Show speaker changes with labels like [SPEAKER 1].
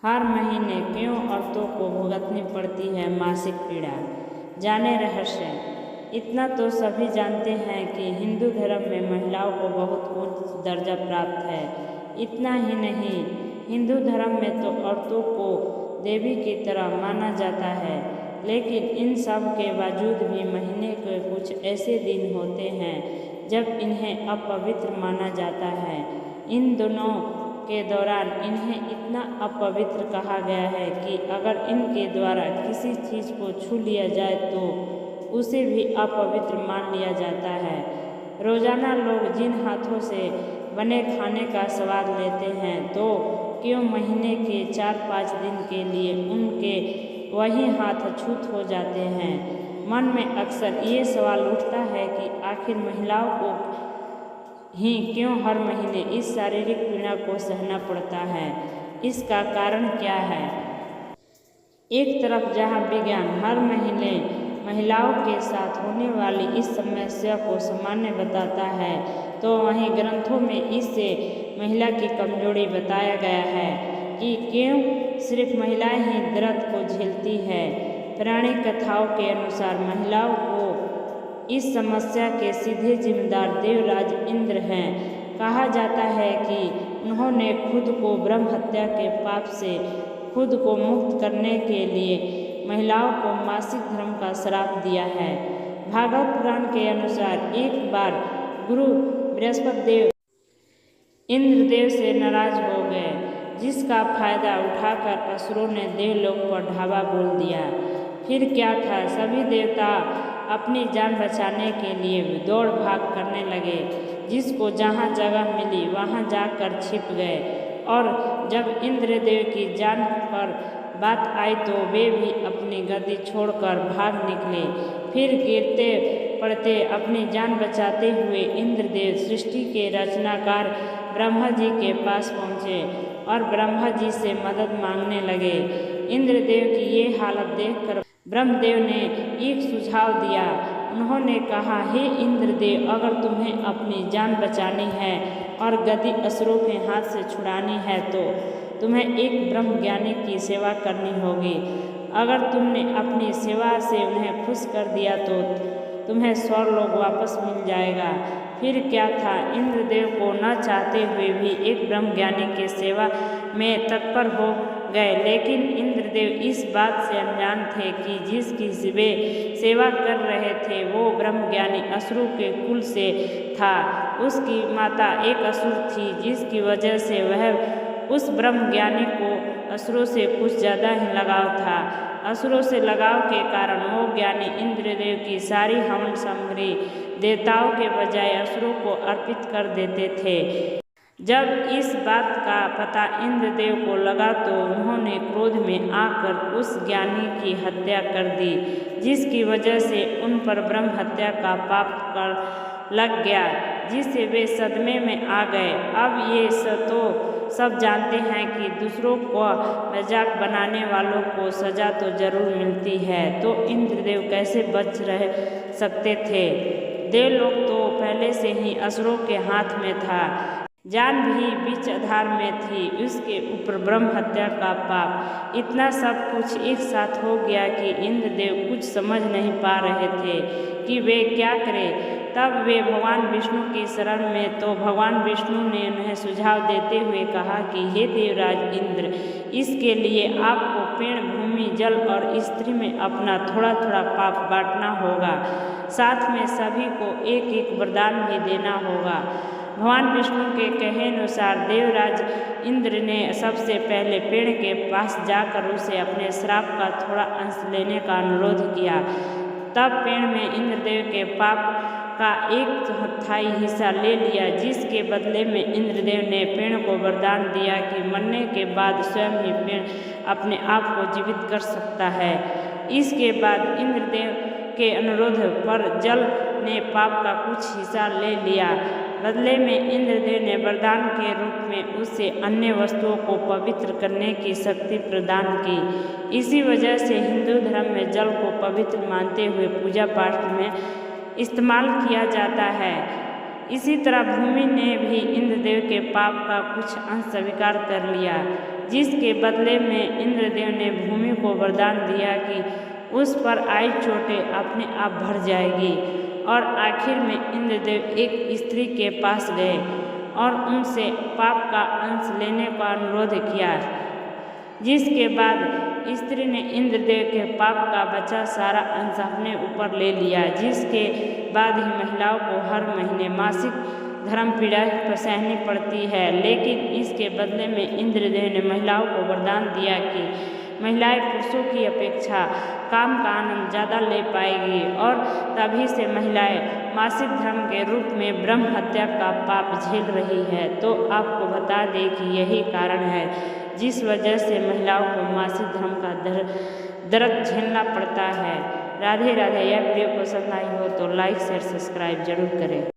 [SPEAKER 1] हर महीने क्यों औरतों को भुगतनी पड़ती है मासिक पीड़ा? जाने रहस्य। इतना तो सभी जानते हैं कि हिंदू धर्म में महिलाओं को बहुत उच्च दर्जा प्राप्त है। इतना ही नहीं, हिंदू धर्म में तो औरतों को देवी की तरह माना जाता है। लेकिन इन सब के बावजूद भी महीने के कुछ ऐसे दिन होते हैं जब इन्हें अपवित्र माना जाता है। इन दिनों के दौरान इन्हें इतना अपवित्र कहा गया है कि अगर इनके द्वारा किसी चीज़ को छू लिया जाए तो उसे भी अपवित्र मान लिया जाता है। रोजाना लोग जिन हाथों से बने खाने का स्वाद लेते हैं तो क्यों महीने के 4-5 दिन के लिए उनके वही हाथ अछूत हो जाते हैं? मन में अक्सर ये सवाल उठता है कि आखिर महिलाओं को ही क्यों हर महीने इस शारीरिक पीड़ा को सहना पड़ता है? इसका कारण क्या है? एक तरफ जहां विज्ञान हर महीने महिलाओं के साथ होने वाली इस समस्या को सामान्य बताता है, तो वहीं ग्रंथों में इससे महिला की कमजोरी बताया गया है कि क्यों सिर्फ महिलाएं ही दर्द को झेलती है। पौराणिक कथाओं के अनुसार महिलाओं को इस समस्या के सीधे जिम्मेदार देवराज इंद्र हैं। कहा जाता है कि उन्होंने खुद को ब्रह्म हत्या के पाप से खुद को मुक्त करने के लिए महिलाओं को मासिक धर्म का श्राप दिया है। भागवत पुराण के अनुसार एक बार गुरु बृहस्पति देव इंद्रदेव से नाराज हो गए, जिसका फायदा उठाकर असुरों ने देवलोक पर ढाबा बोल दिया। फिर क्या था, सभी देवता अपनी जान बचाने के लिए दौड़ भाग करने लगे। जिसको जहाँ जगह मिली वहाँ जाकर छिप गए और जब इंद्रदेव की जान पर बात आई तो वे भी अपनी गद्दी छोड़कर भाग निकले। फिर गिरते पड़ते अपनी जान बचाते हुए इंद्रदेव सृष्टि के रचनाकार ब्रह्मा जी के पास पहुँचे और ब्रह्मा जी से मदद मांगने लगे। इंद्रदेव की ये हालत देखकर ब्रह्मदेव ने एक सुझाव दिया। उन्होंने कहा, हे इंद्रदेव, अगर तुम्हें अपनी जान बचानी है और गद्दी असुरों के हाथ से छुड़ानी है तो तुम्हें एक ब्रह्म ज्ञानी की सेवा करनी होगी। अगर तुमने अपनी सेवा से उन्हें खुश कर दिया तो तुम्हें स्वर्गलोक वापस मिल जाएगा। फिर क्या था, इंद्रदेव को न चाहते हुए भी एक ब्रह्म ज्ञानी की सेवा में तत्पर हो गए। लेकिन इंद्रदेव इस बात से अनजान थे कि जिसकी वे सेवा कर रहे थे वो ब्रह्म ज्ञानी असुरों के कुल से था। उसकी माता एक असुर थी, जिसकी वजह से वह उस ब्रह्म ज्ञानी को असुरों से कुछ ज़्यादा ही लगाव था। असुरों से लगाव के कारण वो ज्ञानी इंद्रदेव की सारी हवन सामग्री देवताओं के बजाय असुरों को अर्पित कर देते थे। जब इस बात का पता इंद्रदेव को लगा तो उन्होंने क्रोध में आकर उस ज्ञानी की हत्या कर दी, जिसकी वजह से उन पर ब्रह्म हत्या का पाप कर लग गया, जिससे वे सदमे में आ गए। अब ये तो सब जानते हैं कि दूसरों को मजाक बनाने वालों को सजा तो जरूर मिलती है, तो इंद्रदेव कैसे बच रह सकते थे? देवलोक तो पहले से ही असुरों के हाथ में था, जान भी बीच आधार में थी, उसके ऊपर ब्रह्म हत्या का पाप। इतना सब कुछ एक साथ हो गया कि इंद्रदेव कुछ समझ नहीं पा रहे थे कि वे क्या करें। तब वे भगवान विष्णु की शरण में तो भगवान विष्णु ने उन्हें सुझाव देते हुए कहा कि हे देवराज इंद्र, इसके लिए आपको पेड़, भूमि, जल और स्त्री में अपना थोड़ा थोड़ा पाप बांटना होगा। साथ में सभी को एक एक वरदान भी देना होगा। भगवान विष्णु के कहे अनुसार देवराज इंद्र ने सबसे पहले पेड़ के पास जाकर उसे अपने श्राप का थोड़ा अंश लेने का अनुरोध किया। तब पेड़ में इंद्रदेव के पाप का 1/4 हिस्सा ले लिया, जिसके बदले में इंद्रदेव ने पेड़ को वरदान दिया कि मरने के बाद स्वयं ही पेड़ अपने आप को जीवित कर सकता है। इसके बाद इंद्रदेव के अनुरोध पर जल ने पाप का कुछ हिस्सा ले लिया। बदले में इंद्रदेव ने वरदान के रूप में उससे अन्य वस्तुओं को पवित्र करने की शक्ति प्रदान की। इसी वजह से हिंदू धर्म में जल को पवित्र मानते हुए पूजा पाठ में इस्तेमाल किया जाता है। इसी तरह भूमि ने भी इंद्रदेव के पाप का कुछ अंश स्वीकार कर लिया। जिसके बदले में इंद्रदेव ने भूमि को वरदान दिया कि उस पर आई चोटें अपने आप भर जाएगी। और आखिर में इंद्रदेव एक स्त्री के पास गए और उनसे पाप का अंश लेने का अनुरोध किया, जिसके बाद स्त्री ने इंद्रदेव के पाप का बचा सारा अंश अपने ऊपर ले लिया। जिसके बाद ही महिलाओं को हर महीने मासिक धर्म पीड़ा सहनी पड़ती है, लेकिन इसके बदले में इंद्रदेव ने महिलाओं को वरदान दिया कि महिलाएं पुरुषों की अपेक्षा काम का आनंद ज़्यादा ले पाएगी। और तभी से महिलाएं मासिक धर्म के रूप में ब्रह्म हत्या का पाप झेल रही है। तो आपको बता दें कि यही कारण है जिस वजह से महिलाओं को मासिक धर्म का दर्द झेलना पड़ता है। राधे राधे। यह वीडियो पसंद आई हो तो लाइक शेयर सब्सक्राइब जरूर करें।